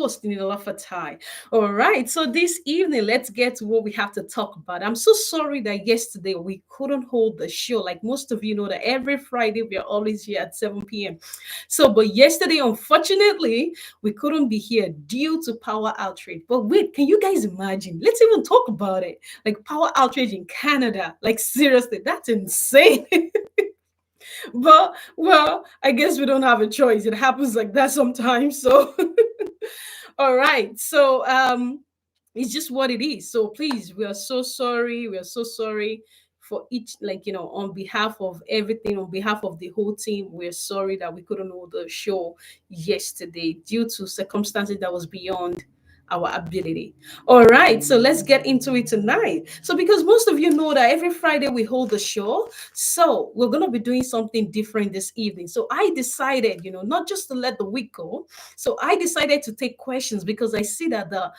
host Ninola Fatai. All right, so this evening, let's get to what we have to talk about. I'm so sorry that yesterday we couldn't hold the show. Like most of you know, that every Friday we are always here at 7 p.m. So, but yesterday, unfortunately, we couldn't be here due to power outrage. But wait, can you guys imagine? Let's even talk about it. Like power outrage in Canada. Like seriously, that's insane. But well, I guess we don't have a choice. It happens like that sometimes. So all right. So it's just what it is. So please, we are so sorry. We are so sorry for each, like, on behalf of everything, on behalf of the whole team, we're sorry that we couldn't hold the show yesterday due to circumstances that was beyond our ability. All right, so let's get into it tonight. So, because most of you know that every Friday we hold the show, so we're gonna be doing something different this evening. So, I decided, not just to let the week go. So, I decided to take questions because I see that the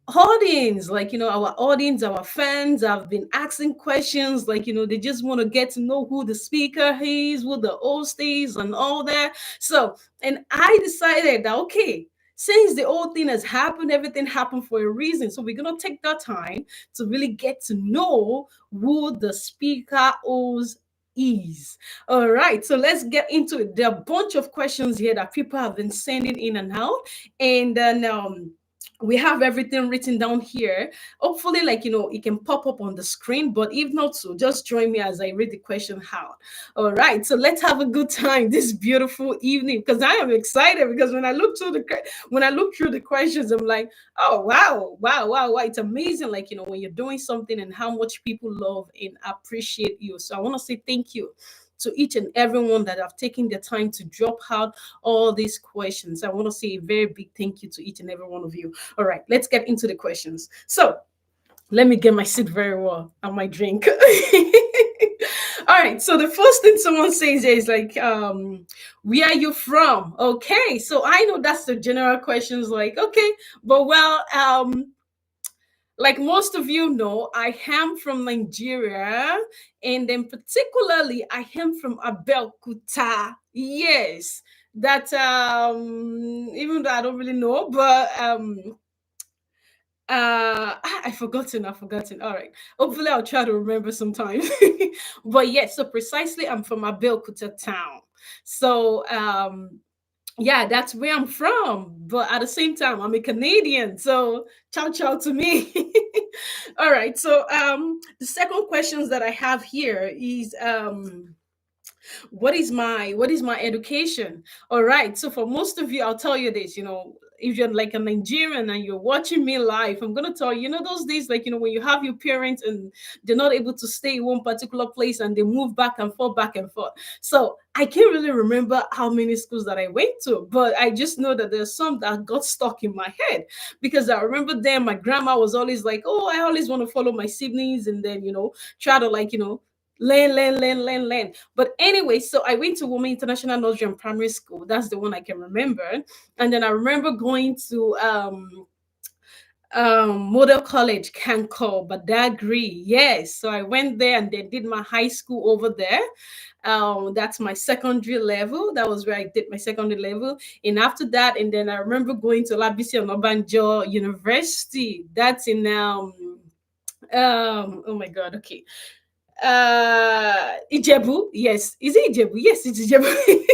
audience, like, our audience, our fans have been asking questions, like, they just want to get to know who the speaker is, who the host is, and all that. So, and I decided that, okay, since the whole thing has happened, everything happened for a reason. So, we're going to take that time to really get to know who the speaker host is. All right, so let's get into it. There are a bunch of questions here that people have been sending in and out. And then, we have everything written down here. Hopefully, like, it can pop up on the screen, but if not, so just join me as I read the question out. All right, so let's have a good time this beautiful evening, because I am excited, because when I look through the questions, I'm like, oh wow, wow, wow, wow. It's amazing, like, when you're doing something and how much people love and appreciate you. So I want to say thank you to each and everyone that have taken the time to drop out all these questions. I want to say a very big thank you to each and every one of you. All right, let's get into the questions. So let me get my seat very well and my drink. All right, so the first thing someone says is like, where are you from? Okay, so I know that's the general questions, like, okay, but well, like most of you know, I am from Nigeria, and then particularly I am from Abeokuta. Yes, that even though I don't really know, but I've forgotten. All right, hopefully I'll try to remember sometime. But yes, so precisely I'm from Abeokuta town. So yeah, that's where I'm from. But at the same time, I'm a Canadian. So ciao ciao to me. All right. So the second questions that I have here is what is my education? All right, so for most of you, I'll tell you this, if you're like a Nigerian and you're watching me live, I'm gonna tell you, those days, like, when you have your parents and they're not able to stay in one particular place and they move back and forth, back and forth. So I can't really remember how many schools that I went to, but I just know that there's some that got stuck in my head, because I remember then my grandma was always like, oh, I always want to follow my siblings, and then, try to, like, learn. But anyway, so I went to Women International Nursery and Primary School. That's the one I can remember. And then I remember going to Model College, Kankor, Badagry. Yes. So I went there and then did my high school over there. That's my secondary level. That was where I did my secondary level. And after that, and then I remember going to Labisi Onabanjo University. That's in oh my god, okay, Ijebu. Yes, is it Ijebu? Yes, it's Ijebu.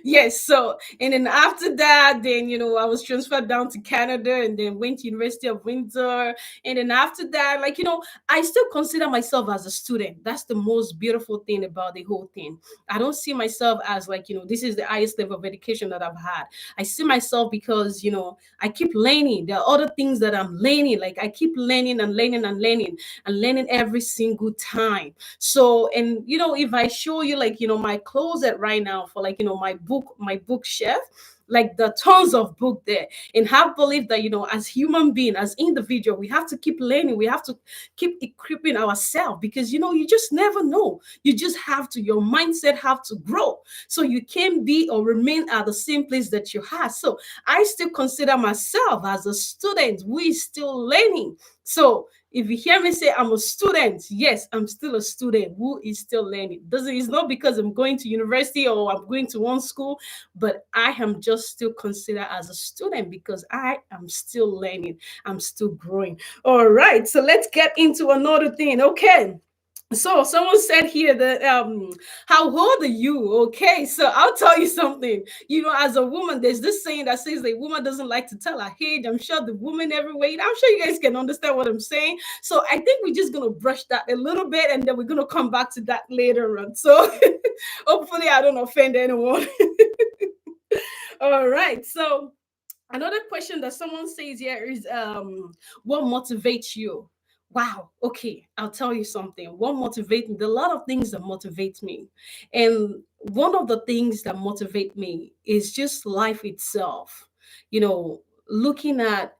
Yes, so and then after that, then I was transferred down to Canada and then went to University of Windsor. And then after that, like, I still consider myself as a student. That's the most beautiful thing about the whole thing. I don't see myself as, like, this is the highest level of education that I've had. I see myself because, I keep learning. There are other things that I'm learning. Like, I keep learning and learning and learning and learning every single time. So, and if I show you, like, my closet right now, for, like, my bookshelf, like, the tons of book there, and have believed that, as human being, as individual, we have to keep learning, we have to keep equipping ourselves, because you just never know. You just have to, your mindset have to grow, so you can't be or remain at the same place that you have. So I still consider myself as a student who is still learning. So if you hear me say I'm a student, yes, I'm still a student who is still learning. Doesn't It's not because I'm going to university or I'm going to one school, but I am just still considered as a student because I am still learning. I'm still growing. All right, so let's get into another thing. Okay. So someone said here that how old are you? Okay, so I'll tell you something. As a woman, there's this saying that says the woman doesn't like to tell her age. I'm sure the woman everywhere. I'm sure you guys can understand what I'm saying. So I think we're just gonna brush that a little bit, and then we're gonna come back to that later on. So hopefully I don't offend anyone. All right. So another question that someone says here is what motivates you? Wow. Okay, I'll tell you something. What motivates me? There are a lot of things that motivate me. And one of the things that motivate me is just life itself. Looking at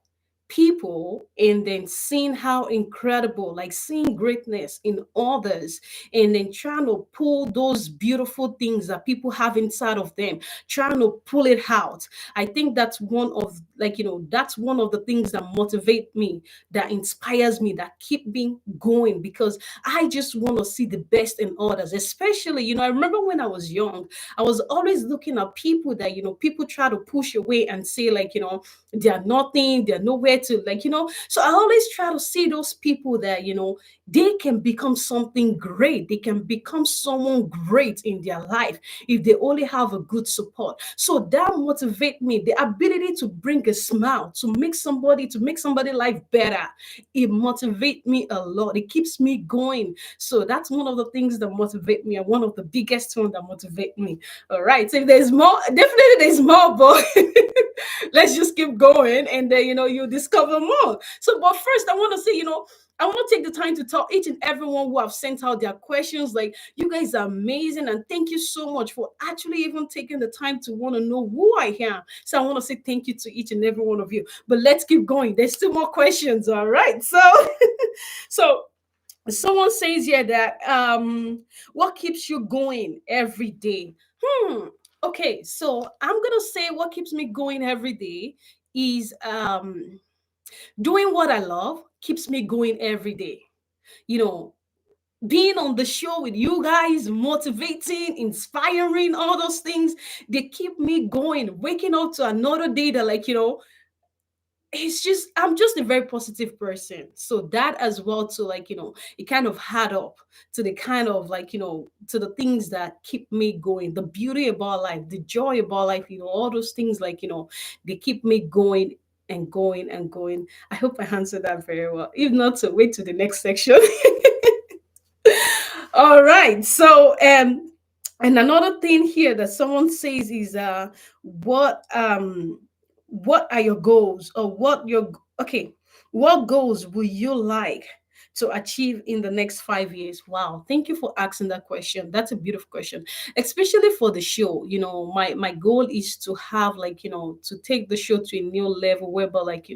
people and then seeing how incredible, like seeing greatness in others, and then trying to pull those beautiful things that people have inside of them, trying to pull it out. I think that's one of the things that motivate me, that inspires me, that keep me going, because I just want to see the best in others. Especially, I remember when I was young, I was always looking at people that, people try to push away and say, like, they're nothing, they're nowhere to, like, so I always try to see those people that, they can become something great. They can become someone great in their life if they only have a good support. So that motivate me. The ability to bring a smile, to make somebody life better. It motivates me a lot. It keeps me going. So that's one of the things that motivate me, and one of the biggest ones that motivate me. All right. So if there's more, definitely there's more, but let's just keep going, and then you discover more. So, but first, I want to say, I want to take the time to tell each and everyone who have sent out their questions. Like, you guys are amazing, and thank you so much for actually even taking the time to want to know who I am. So I want to say thank you to each and every one of you. But let's keep going. There's still more questions. All right. So, so someone says here that what keeps you going every day? Okay, so I'm gonna say what keeps me going every day is doing what I love keeps me going every day. You know, being on the show with you guys, motivating, inspiring, all those things, they keep me going. Waking up to another day that, like, it's just, I'm just a very positive person. So that as well, to, like, it kind of add up to the kind of, like, to the things that keep me going, the beauty about life, the joy about life, all those things, like, they keep me going and going and going. I hope I answered that very well. If not, so wait to the next section. All right. So and another thing here that someone says is what are your goals, or what goals will you like to achieve in the next 5 years? Wow, thank you for asking that question. That's a beautiful question, especially for the show. My goal is to have, like, to take the show to a new level, whereby, like,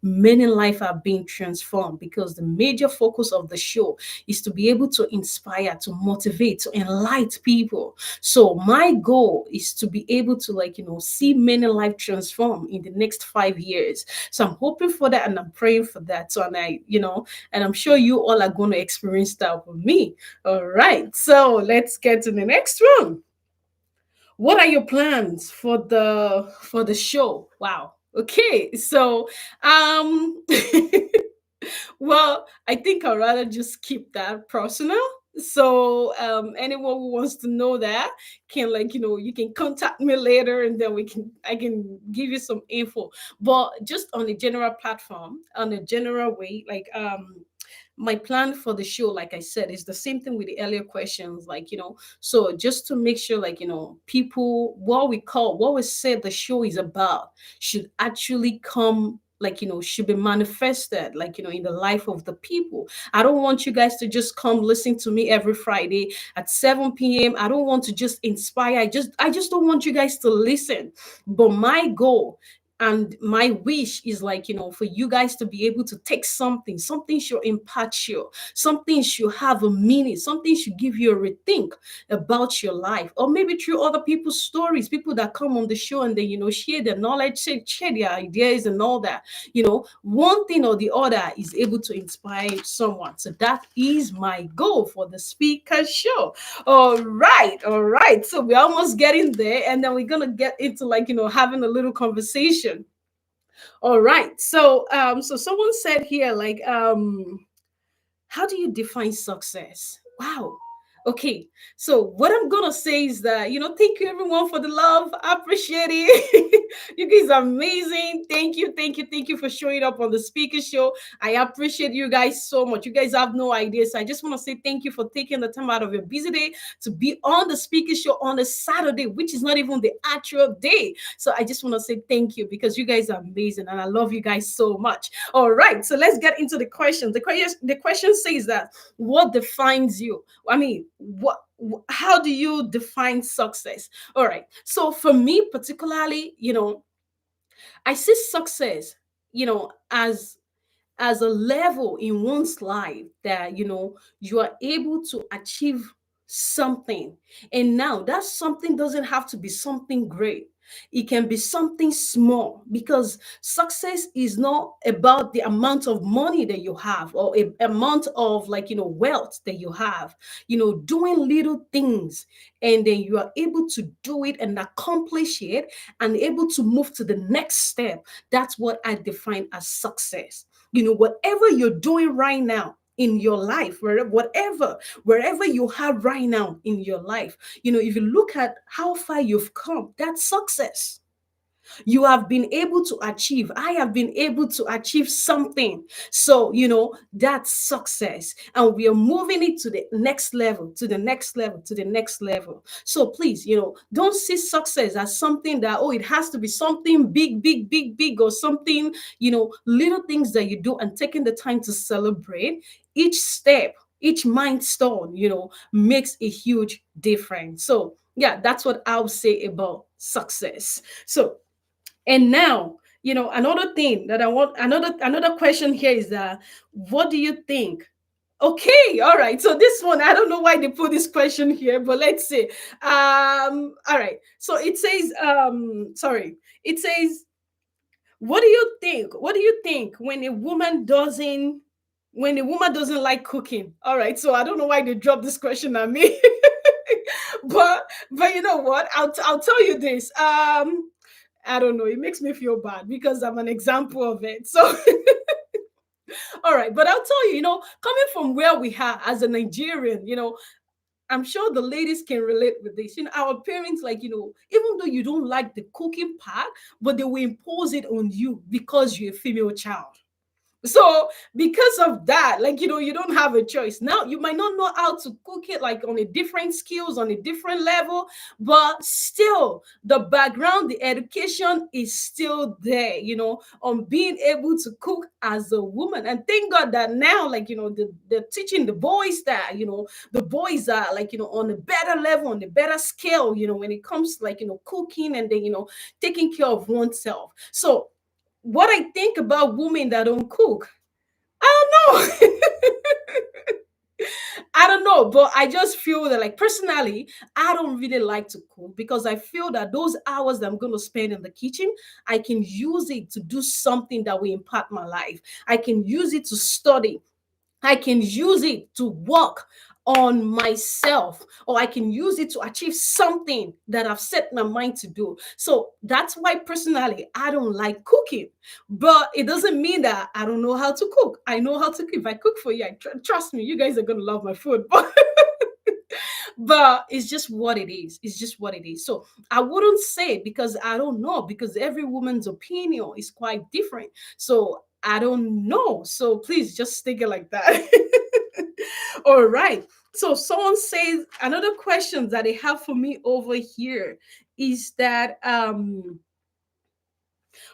many life are being transformed, because the major focus of the show is to be able to inspire, to motivate, to enlighten people. So my goal is to be able to, like, see many life transform in the next 5 years. So I'm hoping for that, and I'm praying for that. So, and and I'm sure you all are going to experience that with me. All right. So let's get to the next one. What are your plans for the show? Wow. Okay. So well, I think I'd rather just keep that personal. So anyone who wants to know that can, like, you can contact me later, and then I can give you some info. But just on a general platform, on a general way, like, my plan for the show, like I said, is the same thing with the earlier questions, like, so just to make sure, like, people, what we said the show is about should actually come, like, should be manifested, like, in the life of the people. I don't want you guys to just come listen to me every Friday at 7 p.m. I don't want to just inspire. I just don't want you guys to listen. But my goal, And my wish is like, for you guys to be able to take something should impact you, something should have a meaning, something should give you a rethink about your life, or maybe through other people's stories, people that come on the show and they, share their knowledge, share their ideas and all that. One thing or the other is able to inspire someone. So that is my goal for the speaker show. All right. So we're almost getting there, and then we're gonna get into like, having a little conversation. All right. So someone said here, like, how do you define success? Wow. Okay. So what I'm gonna say is that, thank you everyone for the love. I appreciate it. You guys are amazing. Thank you for showing up on the speaker show. I appreciate you guys so much. You guys have no idea. So I just want to say thank you for taking the time out of your busy day to be on the speaker show on a Saturday, which is not even the actual day. So I just want to say thank you, because you guys are amazing and I love you guys so much. All right, so let's get into the questions. The question says that, what defines you? I mean, how do you define success? All right. So for me particularly, I see success, as a level in one's life that, you are able to achieve something. And now that something doesn't have to be something great, it can be something small, because success is not about the amount of money that you have, or a amount of, like, wealth that you have. Doing little things, and then you are able to do it and accomplish it, and able to move to the next step. That's what I define as success. Whatever you're doing right now in your life, wherever you have right now in your life, if you look at how far you've come, that's success. You have been able to achieve. I have been able to achieve something. So, that's success. And we are moving it to the next level, to the next level, to the next level. So please, don't see success as something that, oh, it has to be something big, big, big, big, or something, little things that you do, and taking the time to celebrate each step, each milestone, makes a huge difference. So yeah, that's what I'll say about success. So, and now, another thing that I want, another question here is that, what do you think? Okay, all right. So this one, I don't know why they put this question here, but let's see. All right. So it says, sorry, it says, what do you think? What do you think when a woman doesn't like cooking? All right. So I don't know why they dropped this question at me. But you know what? I'll tell you this. I don't know. It makes me feel bad because I'm an example of it. So, all right. But I'll tell you, coming from where we are as a Nigerian, I'm sure the ladies can relate with this. Our parents, like, even though you don't like the cooking part, but they will impose it on you because you're a female child. So because of that, like, you don't have a choice. Now you might not know how to cook it, like, on a different skills, on a different level, but still the background, the education is still there, on being able to cook as a woman. And thank God that now, like, they're teaching the boys that, the boys are, like, on a better level, on a better scale, when it comes to, like, cooking, and then, taking care of oneself. So what I think about women that don't cook, I don't know. I don't know, but I just feel that, like, personally, I don't really like to cook, because I feel that those hours that I'm going to spend in the kitchen, I can use it to do something that will impact my life. I can use it to study. I can use it to work on myself, or I can use it to achieve something that I've set my mind to do. So that's why personally I don't like cooking. But it doesn't mean that I don't know how to cook. I know how to cook. If I cook for you, trust me, you guys are gonna love my food. But it's just what it is. It's just what it is. So I wouldn't say, because I don't know, because every woman's opinion is quite different. So I don't know. So please just take it like that. All right. So someone says, another question that they have for me over here is that,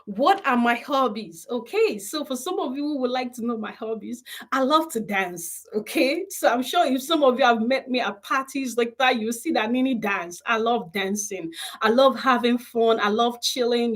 What are my hobbies? Okay, so for some of you who would like to know my hobbies, I love to dance. Okay, so I'm sure if some of you have met me at parties like that, you'll see that Nini dance. I love dancing. I love having fun. I love chilling.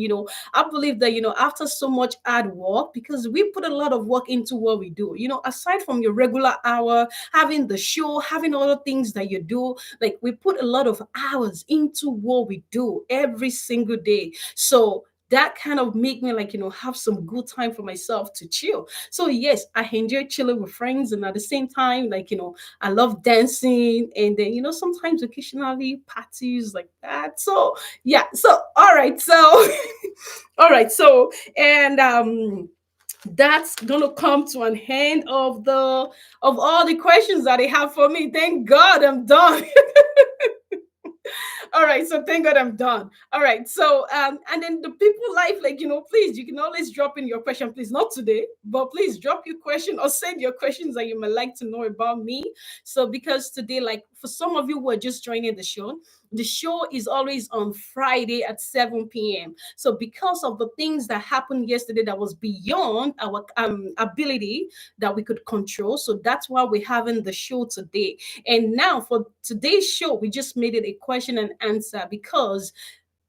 I believe that, after so much hard work, because we put a lot of work into what we do, aside from your regular hour, having the show, having other things that you do, like we put a lot of hours into what we do every single day. So that kind of make me like have some good time for myself to chill. So yes, I enjoy chilling with friends, and at the same time, like I love dancing, and then sometimes occasionally parties like that. So yeah, so all right, so all right, so and that's gonna come to an end of all the questions that they have for me. Thank God I'm done. All right, so thank God I'm done. All right, so and then the people life, like please, you can always drop in your question. Please, not today, but please drop your question or send your questions that you might like to know about me. So because today, like for some of you who are just joining the show is always on Friday at 7 p.m. So because of the things that happened yesterday that was beyond our ability that we could control, so that's why we're having the show today. And now for today's show, we just made it a question and answer because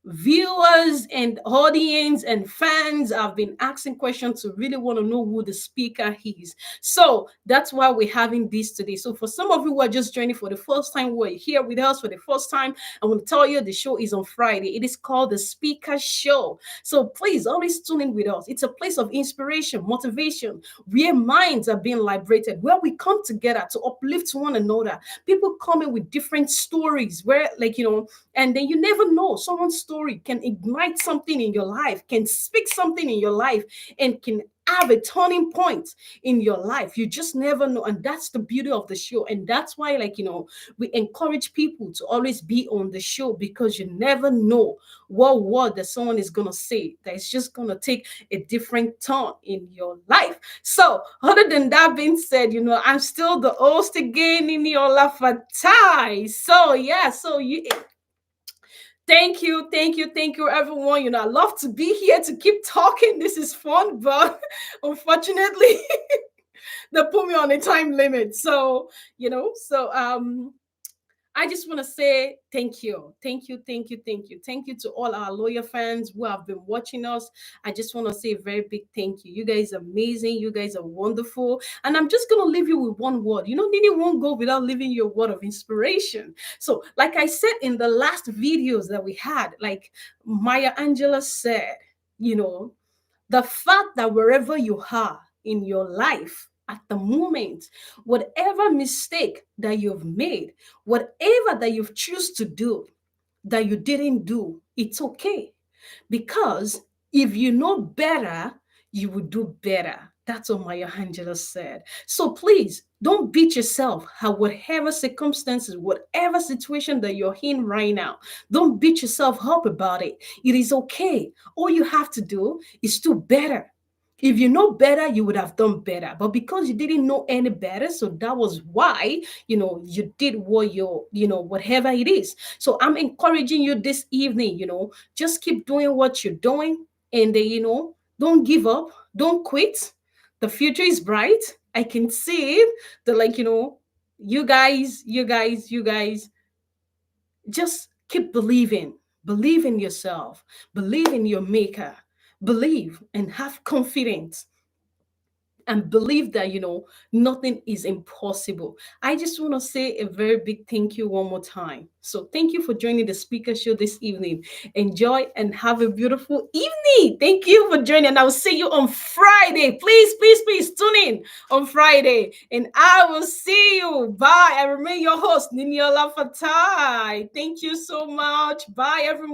viewers and audience and fans have been asking questions to really want to know who the speaker is. So that's why we're having this today. So for some of you who are just joining for the first time, who are here with us for the first time, I want to tell you the show is on Friday. It is called the Speaker Show. So please always tune in with us. It's a place of inspiration, motivation, where minds are being liberated, where we come together to uplift one another. People come in with different stories where, like, and then you never know, someone's story can ignite something in your life, can speak something in your life, and can have a turning point in your life. You just never know. And that's the beauty of the show. And that's why, like, we encourage people to always be on the show, because you never know what word that someone is going to say that is just going to take a different turn in your life. So, other than that being said, I'm still the host again, Niniola Fatai. So, yeah, so thank you, everyone. I love to be here to keep talking. This is fun, but unfortunately, they put me on a time limit. So, I just want to say thank you. Thank you, thank you, thank you. Thank you to all our lawyer fans who have been watching us. I just want to say a very big thank you. You guys are amazing. You guys are wonderful. And I'm just going to leave you with one word. Nini won't go without leaving you a word of inspiration. So, like I said in the last videos that we had, like Maya Angelou said, the fact that wherever you are in your life at the moment, whatever mistake that you've made, whatever that you've choose to do that you didn't do, it's okay. Because if you know better, you will do better. That's what Maya Angelou said. So please don't beat yourself at whatever circumstances, whatever situation that you're in right now. Don't beat yourself up about it. It is okay. All you have to do is do better. If you know better, you would have done better. But because you didn't know any better, so that was why, you did what whatever it is. So I'm encouraging you this evening, just keep doing what you're doing, and then, don't give up, don't quit. The future is bright. I can see it. The like, you guys, just keep believing. Believe in yourself. Believe in your maker. Believe and have confidence, and believe that nothing is impossible. I just want to say a very big thank you one more time. So thank you for joining the speaker show this evening. Enjoy and have a beautiful evening. Thank you for joining, and I will see you on Friday. Please, please, please tune in on Friday, and I will see you. Bye. I remain your host, Niniola Fatai. Thank you so much. Bye, everyone.